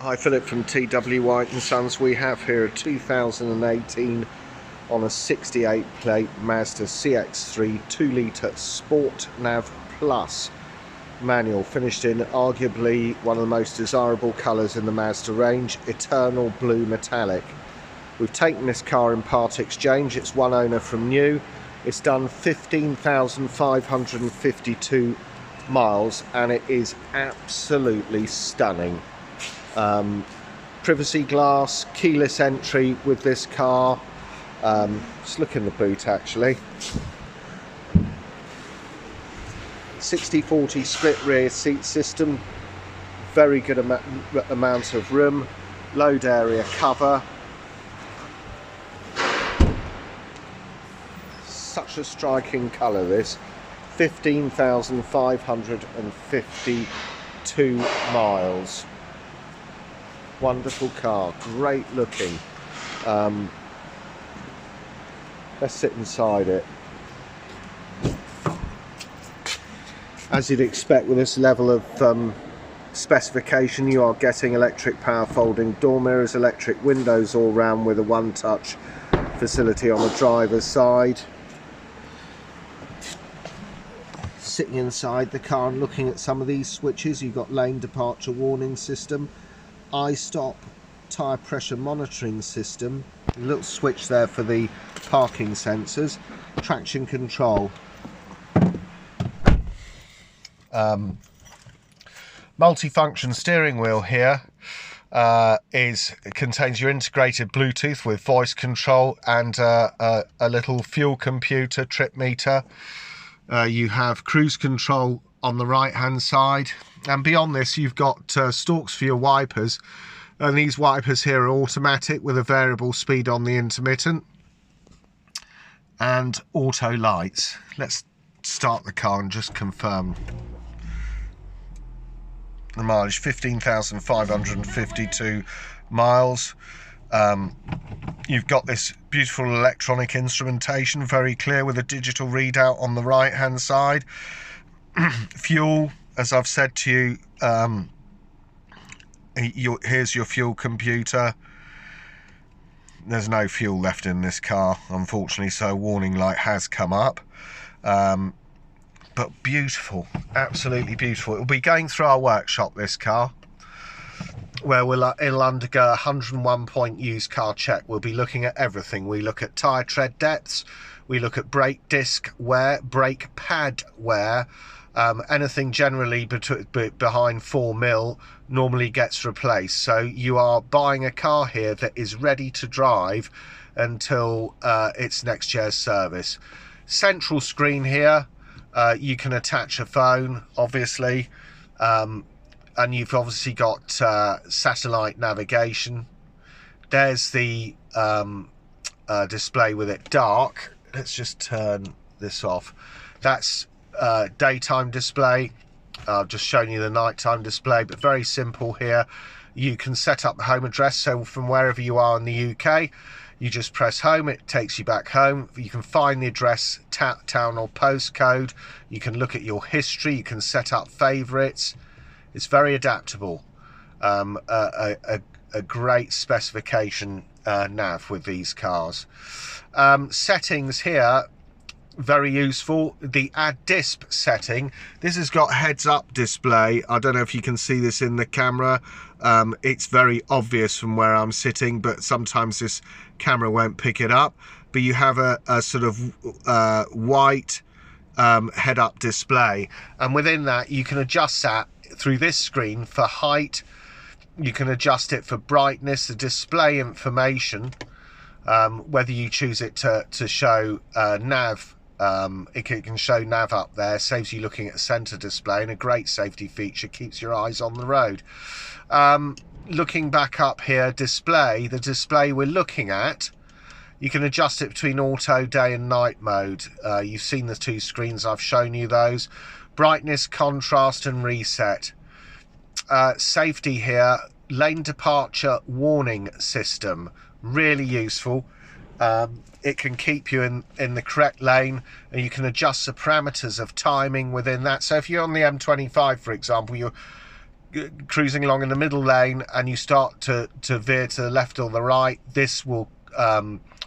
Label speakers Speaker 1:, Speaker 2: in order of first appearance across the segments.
Speaker 1: Hi, Philip from TW White & Sons. We have here a 2018 on a 68 plate Mazda CX-3 2-litre Sport Nav Plus manual, finished in arguably one of the most desirable colours in the Mazda range, Eternal Blue Metallic. We've taken this car in part exchange. It's one owner from new. It's done 15,552 miles and it is absolutely stunning. Privacy glass, keyless entry with this car. Just look in the boot actually. 60/40 split rear seat system, very good amount of room, load area cover. Such a striking colour this. 15,552 miles. Wonderful car, great looking. Let's sit inside it. As you'd expect with this level of specification, you are getting electric power folding door mirrors, electric windows all round with a one-touch facility on the driver's side. Sitting inside the car and looking at some of these switches, you've got lane departure warning system, I-stop, tyre pressure monitoring system, a little switch there for the parking sensors, traction control. Multi-function steering wheel here contains your integrated Bluetooth with voice control and a little fuel computer, trip meter. You have cruise control on the right hand side, and beyond this you've got stalks for your wipers, and these wipers here are automatic with a variable speed on the intermittent, and auto lights. Let's start the car and just confirm the mileage. 15,552 miles. You've got this beautiful electronic instrumentation, very clear, with a digital readout on the right hand side. Fuel, as I've said to you, here's your fuel computer. There's no fuel left in this car, unfortunately, so a warning light has come up. But beautiful, absolutely beautiful. It will be going through our workshop, this car, where it'll undergo a 101 point used car check. We'll be looking at everything. We look at tyre tread depths, we look at brake disc wear, brake pad wear. Anything generally behind 4mm normally gets replaced. So you are buying a car here that is ready to drive until its next year's service. Central screen here. You can attach a phone, obviously, and you've obviously got satellite navigation. There's the display with it dark. Let's just turn this off. That's daytime display. I've just shown you the nighttime display, but very simple here. You can set up the home address, so from wherever you are in the UK, you just press home, it takes you back home. You can find the address, town or postcode. You can look at your history, you can set up favourites. It's very adaptable. A great specification nav with these cars. Settings here, very useful. The add disp setting, this has got heads up display. I don't know if you can see this in the camera. It's very obvious from where I'm sitting, but sometimes this camera won't pick it up. But you have a sort of white head up display, and within that you can adjust that through this screen for height. You can adjust it for brightness, the display information, whether you choose it to show nav. It can show nav up there, saves you looking at a center display, and a great safety feature, keeps your eyes on the road. Looking back up here, display, the display we're looking at, you can adjust it between auto, day and night mode. You've seen the two screens, I've shown you those. Brightness, contrast and reset. Safety here, lane departure warning system, really useful. It can keep you in the correct lane, and you can adjust the parameters of timing within that. So if you're on the M25, for example, you're cruising along in the middle lane and you start to veer to the left or the right, this will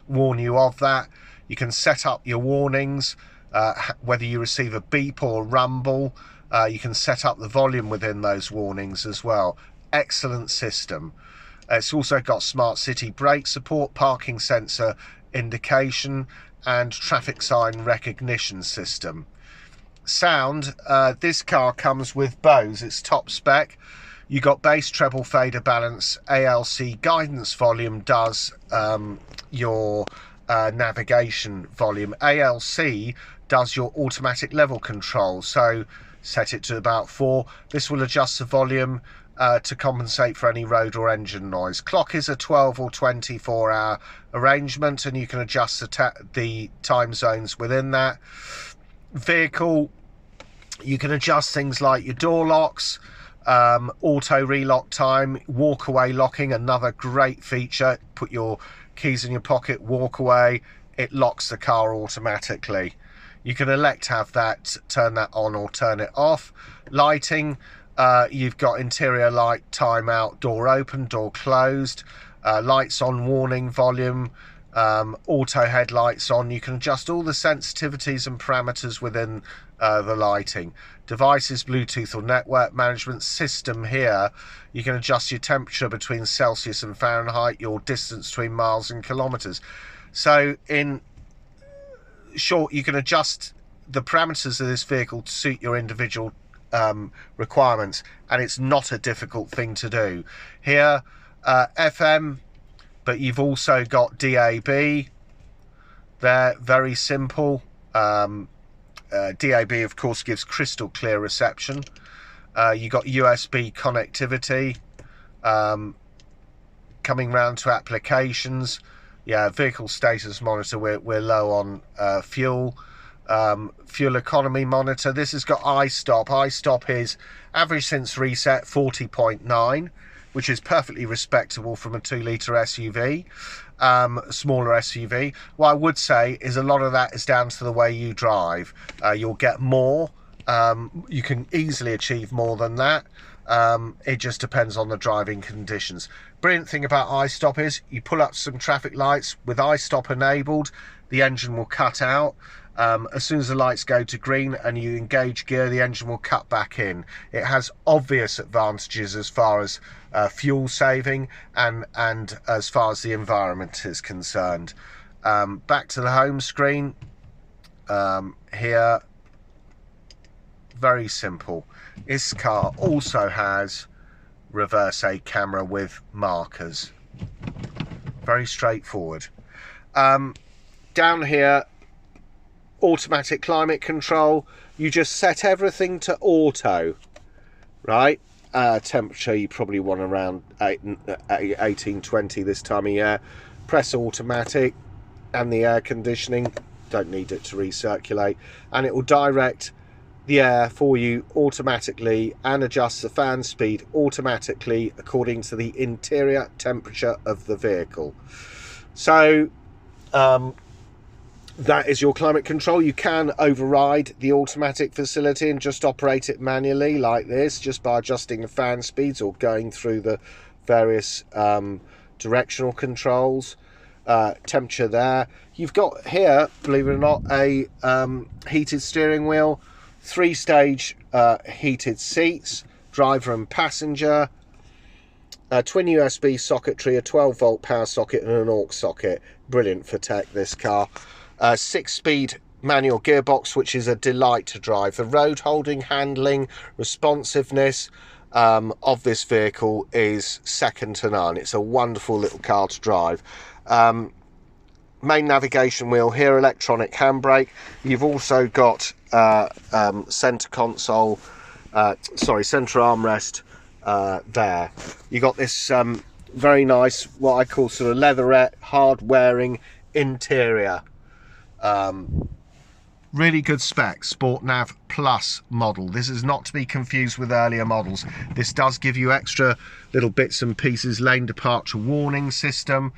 Speaker 1: warn you of that. You can set up your warnings, whether you receive a beep or a rumble. You can set up the volume within those warnings as well. Excellent system. It's also got smart city brake support, parking sensor indication, and traffic sign recognition system. Sound, this car comes with BOSE, it's top spec. You got bass, treble, fader, balance. ALC guidance volume does your navigation volume. ALC does your automatic level control, so set it to about 4. This will adjust the volume to compensate for any road or engine noise. Clock is a 12 or 24 hour arrangement, and you can adjust the time zones within that. Vehicle, you can adjust things like your door locks, auto relock time, walk away locking, another great feature. Put your keys in your pocket, walk away, it locks the car automatically. You can elect to have that, turn that on or turn it off. Lighting, you've got interior light, timeout, door open, door closed, lights on, warning, volume, auto headlights on. You can adjust all the sensitivities and parameters within the lighting. Devices, Bluetooth or network management system. Here you can adjust your temperature between Celsius and Fahrenheit, your distance between miles and kilometers. So in short, you can adjust the parameters of this vehicle to suit your individual requirements, and it's not a difficult thing to do. Here FM, but you've also got DAB. They're very simple. DAB of course gives crystal clear reception. You got USB connectivity. Coming round to applications, yeah, vehicle status monitor, we're low on fuel. Fuel economy monitor. This has got iStop. iStop is average since reset 40.9, which is perfectly respectable from a 2-litre SUV, smaller SUV. What I would say is a lot of that is down to the way you drive. You'll get more. You can easily achieve more than that. It just depends on the driving conditions. Brilliant thing about iStop is you pull up some traffic lights with iStop enabled, the engine will cut out. As soon as the lights go to green and you engage gear, the engine will cut back in. It has obvious advantages as far as fuel saving and as far as the environment is concerned. Back to the home screen. Here, very simple. This car also has reverse A camera with markers. Very straightforward. Down here, automatic climate control. You just set everything to auto, right? Temperature you probably want around 18-20 this time of year. Press automatic, and the air conditioning, don't need it to recirculate, and it will direct the air for you automatically and adjust the fan speed automatically according to the interior temperature of the vehicle. So that is your climate control. You can override the automatic facility and just operate it manually like this, just by adjusting the fan speeds or going through the various directional controls. Temperature there. You've got here, believe it or not, a heated steering wheel, 3-stage heated seats, driver and passenger, a twin USB socketry, a 12-volt power socket and an aux socket. Brilliant for tech, this car. 6-speed manual gearbox, which is a delight to drive. The road holding, handling, responsiveness of this vehicle is second to none. It's a wonderful little car to drive. Main navigation wheel here, electronic handbrake. You've also got center console, center armrest there. You got this very nice, what I call sort of leatherette, hard wearing interior. Really good spec, Sport Nav Plus model. This is not to be confused with earlier models. This does give you extra little bits and pieces, lane departure warning system.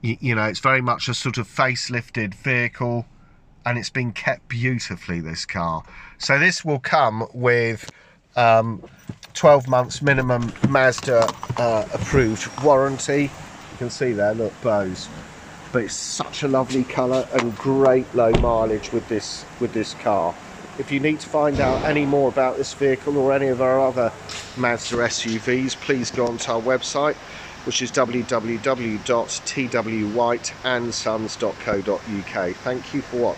Speaker 1: You know, it's very much a sort of facelifted vehicle, and it's been kept beautifully, this car. So this will come with 12 months minimum Mazda approved warranty. You can see there, look, BOSE. But it's such a lovely colour and great low mileage with this car. If you need to find out any more about this vehicle or any of our other Mazda SUVs, please go onto our website, which is www.twhiteandsons.co.uk. Thank you for watching.